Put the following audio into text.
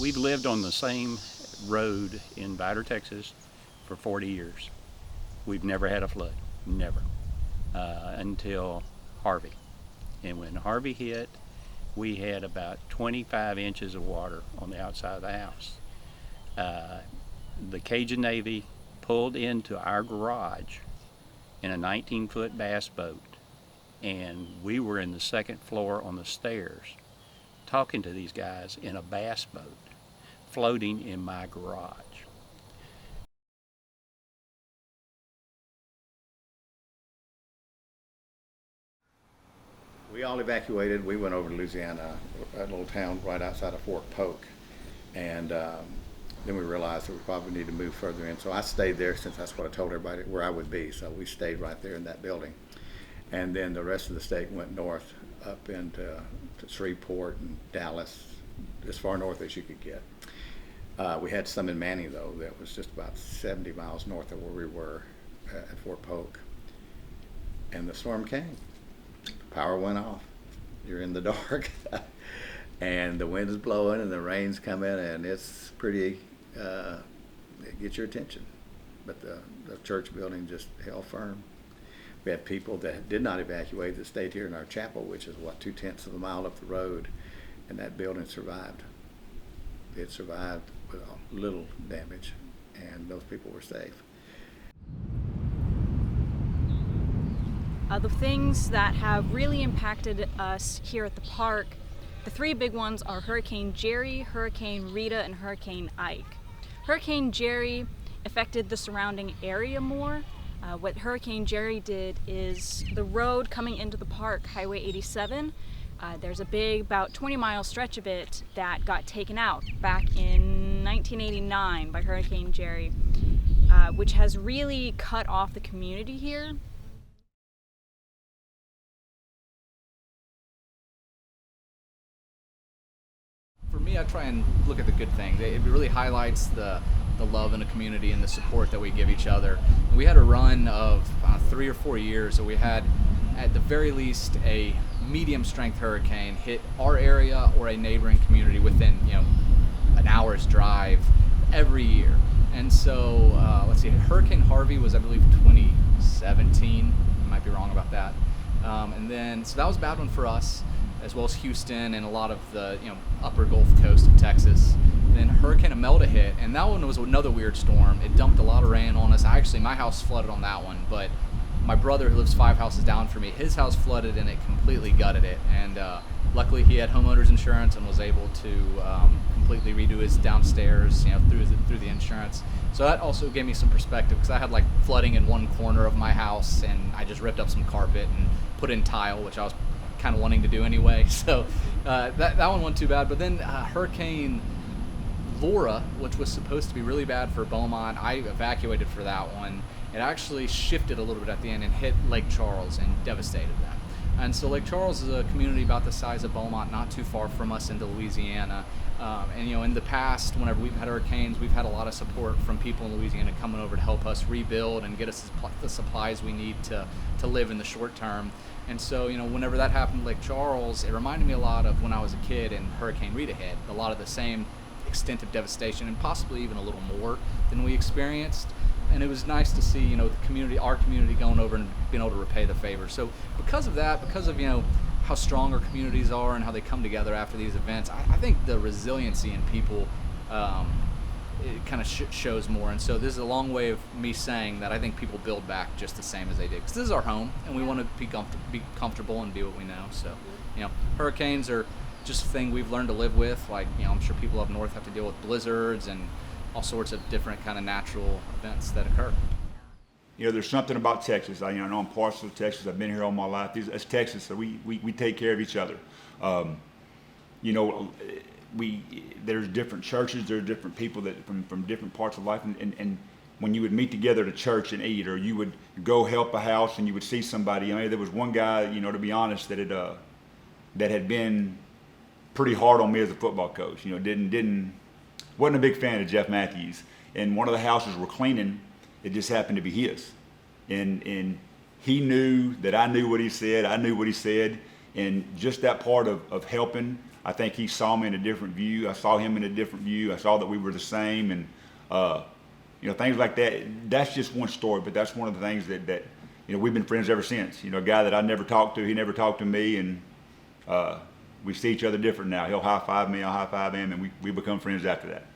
We've lived on the same road in Vidor, Texas for 40 years. We've never had a flood, never, until Harvey. And when Harvey hit, we had about 25 inches of water on the outside of the house. The Cajun Navy pulled into our garage in a 19-foot bass boat, and we were in the second floor on the stairs talking to these guys in a bass boat floating in my garage. We all evacuated. We went over to Louisiana, a little town right outside of Fort Polk, and then we realized that we probably need to move further in. So I stayed there, since that's what I told everybody where I would be. So we stayed right there in that building, and then the rest of the state went north up into Shreveport and Dallas, as far north as you could get. We had some in Manning, though, that was just about 70 miles north of where we were at Fort Polk, and the storm came. Power went off. You're in the dark, and the wind's blowing and the rain's coming, and it's pretty, it gets your attention. But the church building just held firm. We had people that did not evacuate that stayed here in our chapel, which is, what, 2/10 of a mile up the road, and that building survived. It survived with little damage, and those people were safe. The things that have really impacted us here at the park, the three big ones are Hurricane Jerry, Hurricane Rita, and Hurricane Ike. Hurricane Jerry affected the surrounding area more. What Hurricane Jerry did is the road coming into the park, Highway 87, there's a big, about 20-mile stretch of it that got taken out back in 1989 by Hurricane Jerry, which has really cut off the community here. For me, I try and look at the good things. It really highlights the love in the community and the support that we give each other. We had a run of 3 or 4 years, so we had, at the very least, a medium strength hurricane hit our area or a neighboring community within, an hour's drive every year. And so, let's see, Hurricane Harvey was, I believe, 2017. I might be wrong about that. And then, so that was a bad one for us, as well as Houston and a lot of the upper Gulf Coast of Texas. Then Hurricane Imelda hit, and that one was another weird storm. It dumped a lot of rain on us. Actually, my house flooded on that one, but my brother, who lives 5 houses down from me, his house flooded and it completely gutted it. And luckily, he had homeowners insurance and was able to completely redo his downstairs, through the insurance. So that also gave me some perspective, because I had flooding in one corner of my house, and I just ripped up some carpet and put in tile, which I was kind of wanting to do anyway. So that one wasn't too bad. But then Hurricane Laura, which was supposed to be really bad for Beaumont, I evacuated for that one. It actually shifted a little bit at the end and hit Lake Charles and devastated that. And so Lake Charles is a community about the size of Beaumont, not too far from us into Louisiana. And in the past, whenever we've had hurricanes, we've had a lot of support from people in Louisiana coming over to help us rebuild and get us the supplies we need to live in the short term. And so, whenever that happened in Lake Charles, it reminded me a lot of when I was a kid and Hurricane Rita hit. A lot of the same extent of devastation, and possibly even a little more than we experienced. And it was nice to see, our community going over and being able to repay the favor. So because of that, because of, how strong our communities are and how they come together after these events, I think the resiliency in people, it kind of shows more. And so this is a long way of me saying that I think people build back just the same as they did. Because this is our home, and we want to be comfortable and do what we know. So, hurricanes are just a thing we've learned to live with. I'm sure people up north have to deal with blizzards and all sorts of different kind of natural events that occur. There's something about Texas. I know I'm partial to Texas. I've been here all my life. It's Texas, so we take care of each other. There's different churches. There's different people that from different parts of life, and when you would meet together at a church and eat, or you would go help a house and you would see somebody. There was one guy, to be honest, that had been pretty hard on me as a football coach. Wasn't a big fan of Jeff Mathews, and one of the houses we're cleaning, it just happened to be his, and he knew that I knew what he said, I knew what he said, and just that part of helping, I think he saw me in a different view. I saw him in a different view. I saw that we were the same, and things like that. That's just one story, but that's one of the things that we've been friends ever since. A guy that I never talked to, he never talked to me, and we see each other different now. He'll high five me, I'll high five him, and we become friends after that.